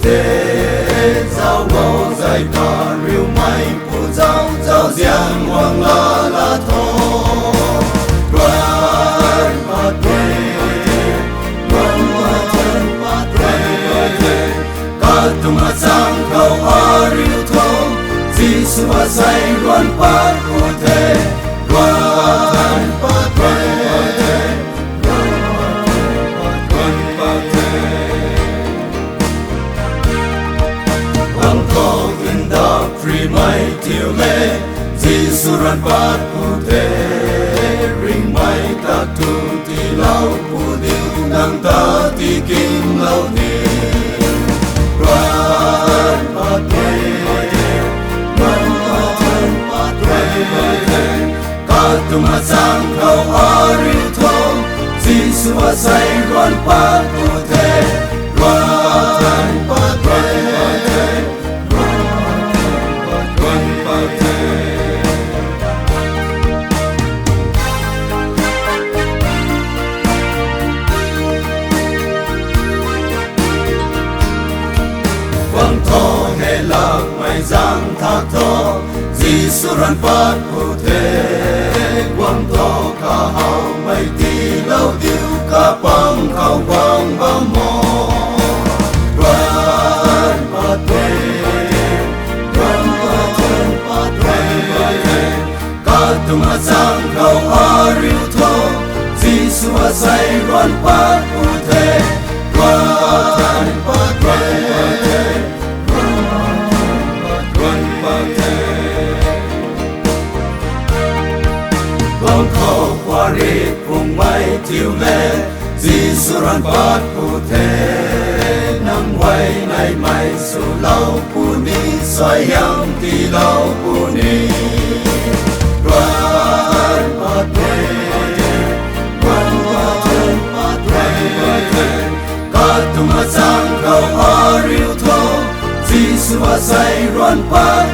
thế giao ngô dài cả riêu mai phụ giáo giang hoàng la thô quan bát tuệ cả tung mà sang cầu riêu thô Giêsu mà say loan bát phụ thế quan bát tuệ free mai tiêu lệ Giêsu ran bát phụ thế ring mai ta tu ti lau phụ điêu nang ta ti kinh lau ni ran bát tuệ cả tu ma sang cầu riêu thô Giêsu ma say ran bát phụ thế ran bát tuệ quang thọ hệ lạc mày giang thác thọ Giêsu ran bát phụ thế quang thọ cả hào mày ti lâu điêu cả băng khao quang ba mò ran bát tuệ cả tung mà giang khao riêu thô Giêsu mà say ran bát phụ thế ran bát tuệ quang thọ qua rít vùng mây tiêu lệ Giêsu ran bát phụ thế nắng quay này mày su lâu phụ ni soi yang ti lâu phụ ni ran bát tuệ cả tung mà sang cầu riêu thô Giêsu mà say ran bát